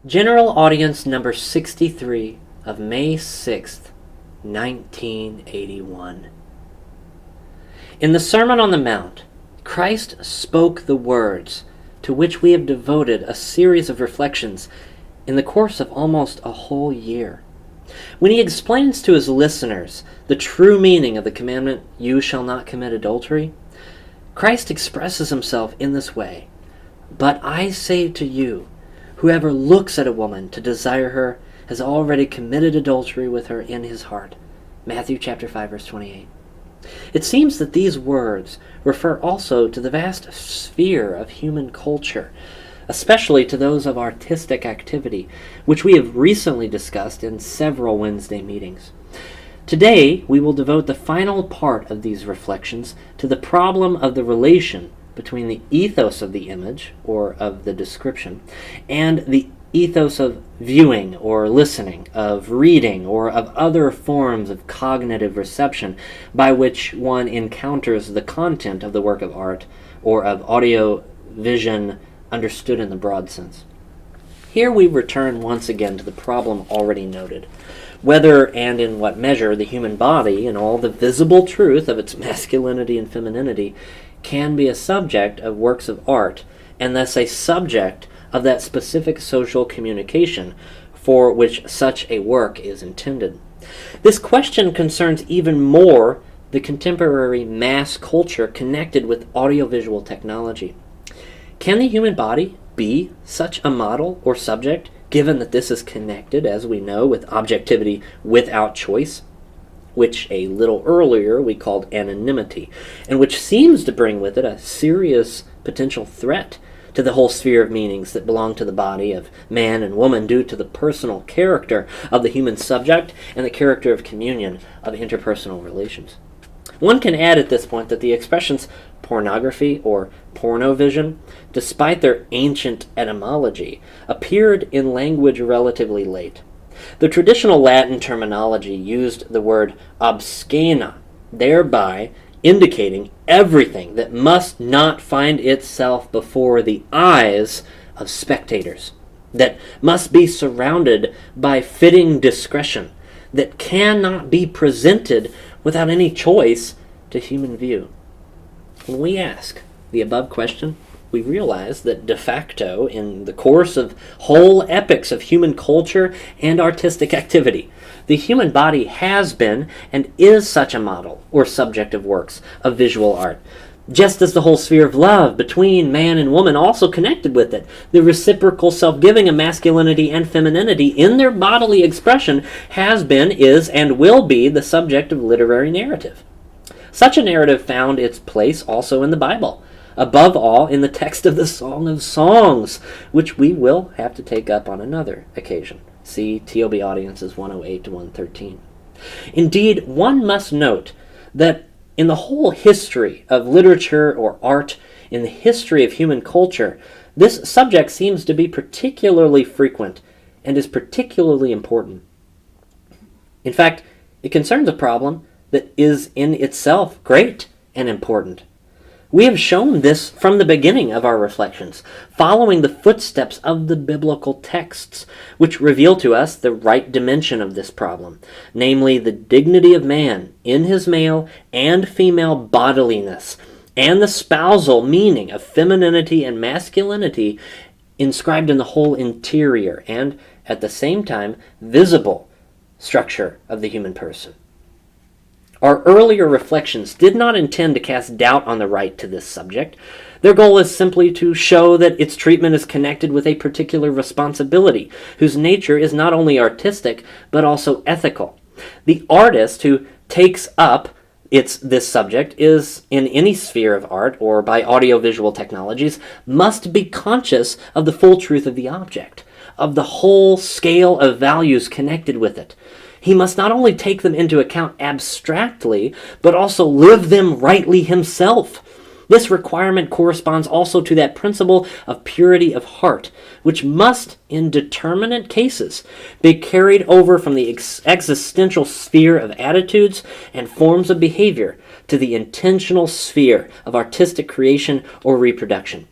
General Audience number 63 of May 6th, 1981. In the Sermon on the Mount, Christ spoke the words to which we have devoted a series of reflections in the course of almost a whole year. When he explains to his listeners the true meaning of the commandment, "You shall not commit adultery," Christ expresses himself in this way: "But I say to you, whoever looks at a woman to desire her has already committed adultery with her in his heart." Matthew chapter 5, verse 28. It seems that these words refer also to the vast sphere of human culture, especially to those of artistic activity, which we have recently discussed in several Wednesday meetings. Today, we will devote the final part of these reflections to the problem of the relation between the ethos of the image, or of the description, and the ethos of viewing or listening, of reading, or of other forms of cognitive reception by which one encounters the content of the work of art or of audio vision understood in the broad sense. Here we return once again to the problem already noted: whether and in what measure the human body, in all the visible truth of its masculinity and femininity, can be a subject of works of art, and thus a subject of that specific social communication for which such a work is intended. This question concerns even more the contemporary mass culture connected with audiovisual technology. Can the human body be such a model or subject, given that this is connected, as we know, with objectivity without choice, which a little earlier we called anonymity, and which seems to bring with it a serious potential threat to the whole sphere of meanings that belong to the body of man and woman due to the personal character of the human subject and the character of communion of interpersonal relations. One can add at this point that the expressions pornography or pornovision, despite their ancient etymology, appeared in language relatively late. The traditional Latin terminology used the word obscena, thereby indicating everything that must not find itself before the eyes of spectators, that must be surrounded by fitting discretion, that cannot be presented without any choice to human view. When we ask the above question, we realize that de facto, in the course of whole epochs of human culture and artistic activity, the human body has been and is such a model or subject of works of visual art, just as the whole sphere of love between man and woman also connected with it. The reciprocal self-giving of masculinity and femininity in their bodily expression has been, is, and will be the subject of literary narrative. Such a narrative found its place also in the Bible, above all in the text of the Song of Songs, which we will have to take up on another occasion. See TOB Audiences 108 to 113. Indeed, one must note that in the whole history of literature or art, in the history of human culture, this subject seems to be particularly frequent and is particularly important. In fact, it concerns a problem that is in itself great and important. We have shown this from the beginning of our reflections, following the footsteps of the biblical texts, which reveal to us the right dimension of this problem, namely the dignity of man in his male and female bodiliness, and the spousal meaning of femininity and masculinity inscribed in the whole interior and, at the same time, visible structure of the human person. Our earlier reflections did not intend to cast doubt on the right to this subject. Their goal is simply to show that its treatment is connected with a particular responsibility, whose nature is not only artistic, but also ethical. The artist who takes up this subject is, in any sphere of art or by audiovisual technologies, must be conscious of the full truth of the object, of the whole scale of values connected with it. He must not only take them into account abstractly, but also live them rightly himself. This requirement corresponds also to that principle of purity of heart, which must, in determinate cases, be carried over from the existential sphere of attitudes and forms of behavior to the intentional sphere of artistic creation or reproduction.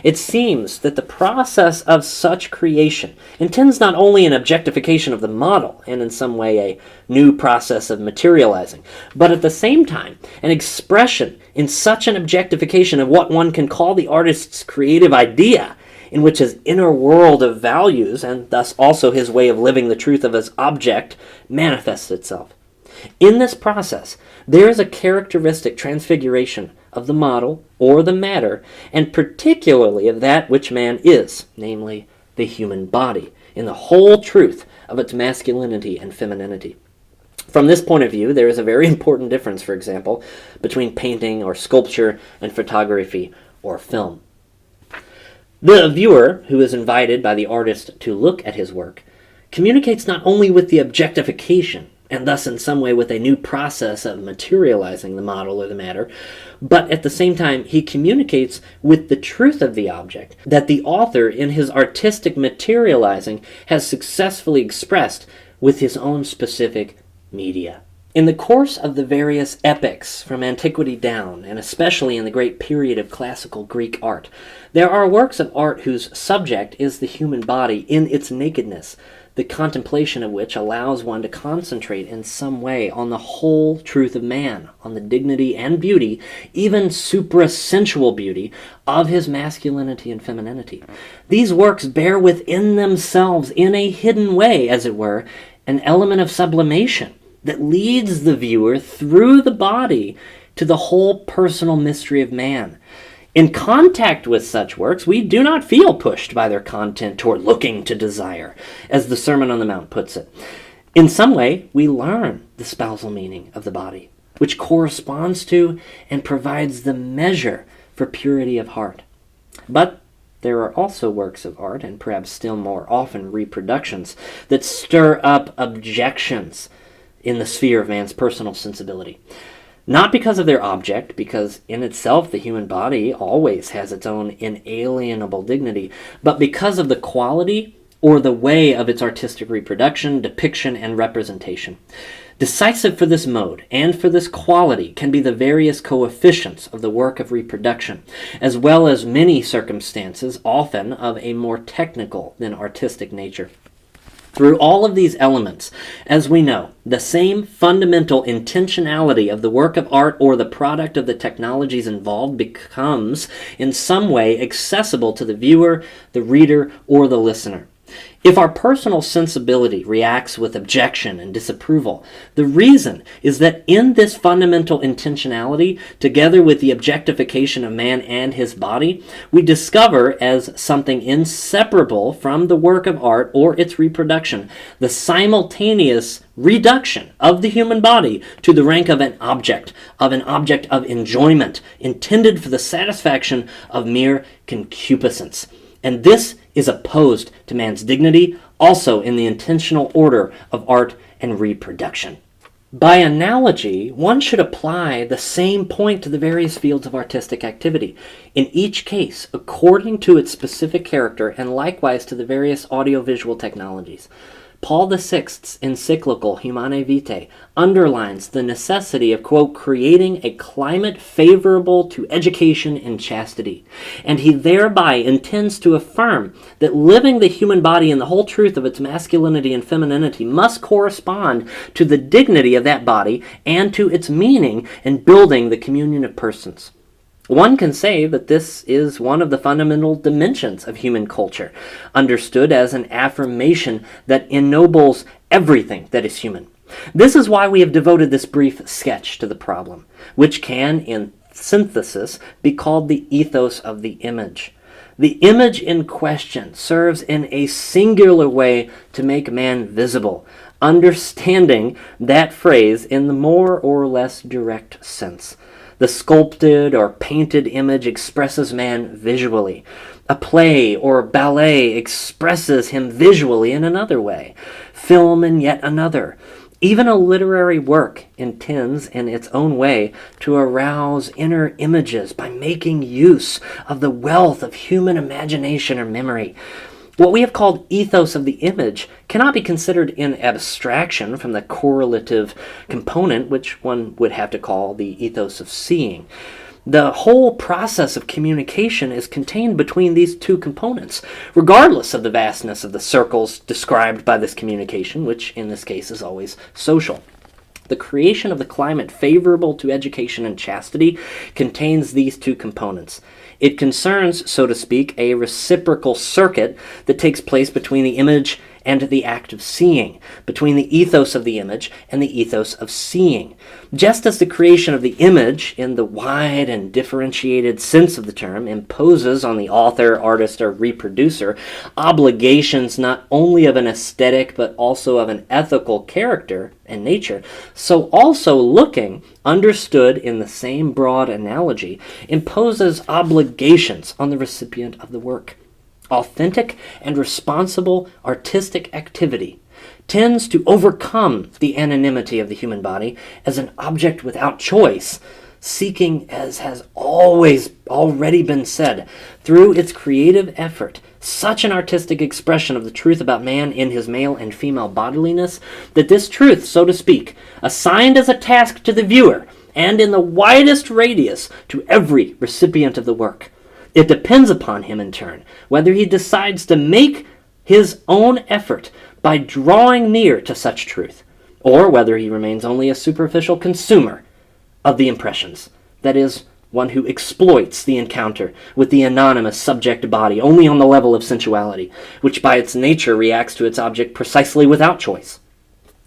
It seems that the process of such creation intends not only an objectification of the model, and in some way a new process of materializing, but at the same time an expression in such an objectification of what one can call the artist's creative idea, in which his inner world of values, and thus also his way of living the truth of his object, manifests itself. In this process, there is a characteristic transfiguration of the model or the matter, and particularly of that which man is, namely the human body, in the whole truth of its masculinity and femininity. From this point of view, there is a very important difference, for example, between painting or sculpture and photography or film. The viewer, who is invited by the artist to look at his work, communicates not only with the objectification, and thus in some way with a new process of materializing the model or the matter, but at the same time he communicates with the truth of the object that the author in his artistic materializing has successfully expressed with his own specific media. In the course of the various epochs from antiquity down, and especially in the great period of classical Greek art, there are works of art whose subject is the human body in its nakedness, the contemplation of which allows one to concentrate in some way on the whole truth of man, on the dignity and beauty, even suprasensual beauty, of his masculinity and femininity. These works bear within themselves, in a hidden way, as it were, an element of sublimation that leads the viewer through the body to the whole personal mystery of man. In contact with such works, we do not feel pushed by their content toward looking to desire, as the Sermon on the Mount puts it. In some way, we learn the spousal meaning of the body, which corresponds to and provides the measure for purity of heart. But there are also works of art, and perhaps still more often reproductions, that stir up objections in the sphere of man's personal sensibility. Not because of their object, because in itself the human body always has its own inalienable dignity, but because of the quality or the way of its artistic reproduction, depiction, and representation. Decisive for this mode and for this quality can be the various coefficients of the work of reproduction, as well as many circumstances, often of a more technical than artistic nature. Through all of these elements, as we know, the same fundamental intentionality of the work of art or the product of the technologies involved becomes, in some way, accessible to the viewer, the reader, or the listener. If our personal sensibility reacts with objection and disapproval, the reason is that in this fundamental intentionality, together with the objectification of man and his body, we discover as something inseparable from the work of art or its reproduction, the simultaneous reduction of the human body to the rank of an object of enjoyment, intended for the satisfaction of mere concupiscence. And this is opposed to man's dignity, also in the intentional order of art and reproduction. By analogy, one should apply the same point to the various fields of artistic activity, in each case according to its specific character, and likewise to the various audiovisual technologies. Paul VI's encyclical Humanae Vitae underlines the necessity of, quote, creating a climate favorable to education and chastity, and he thereby intends to affirm that living the human body in the whole truth of its masculinity and femininity must correspond to the dignity of that body and to its meaning in building the communion of persons. One can say that this is one of the fundamental dimensions of human culture, understood as an affirmation that ennobles everything that is human. This is why we have devoted this brief sketch to the problem, which can, in synthesis, be called the ethos of the image. The image in question serves in a singular way to make man visible, understanding that phrase in the more or less direct sense. The sculpted or painted image expresses man visually. A play or ballet expresses him visually in another way. Film in yet another. Even a literary work intends, in its own way, to arouse inner images by making use of the wealth of human imagination or memory. What we have called ethos of the image cannot be considered in abstraction from the correlative component, which one would have to call the ethos of seeing. The whole process of communication is contained between these two components, regardless of the vastness of the circles described by this communication, which in this case is always social. The creation of the climate favorable to education and chastity contains these two components. It concerns, so to speak, a reciprocal circuit that takes place between the image and the act of seeing, between the ethos of the image and the ethos of seeing. Just as the creation of the image, in the wide and differentiated sense of the term, imposes on the author, artist, or reproducer obligations not only of an aesthetic but also of an ethical character and nature, so also looking, understood in the same broad analogy, imposes obligations on the recipient of the work. Authentic and responsible artistic activity tends to overcome the anonymity of the human body as an object without choice, seeking, as has already been said, through its creative effort, such an artistic expression of the truth about man in his male and female bodiliness, that this truth, so to speak, assigned as a task to the viewer, and in the widest radius to every recipient of the work, it depends upon him, in turn, whether he decides to make his own effort by drawing near to such truth, or whether he remains only a superficial consumer of the impressions, that is, one who exploits the encounter with the anonymous subject body only on the level of sensuality, which by its nature reacts to its object precisely without choice.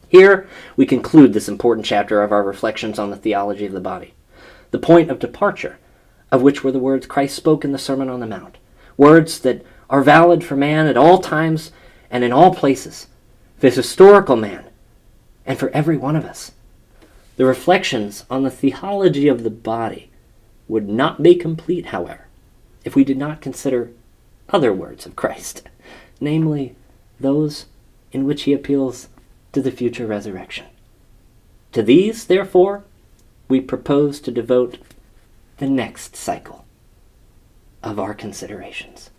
Here we conclude this important chapter of our reflections on the theology of the body. The point of departure of which were the words Christ spoke in the Sermon on the Mount, words that are valid for man at all times and in all places, for his historical man, and for every one of us. The reflections on the theology of the body would not be complete, however, if we did not consider other words of Christ, namely those in which he appeals to the future resurrection. To these, therefore, we propose to devote the next cycle of our considerations.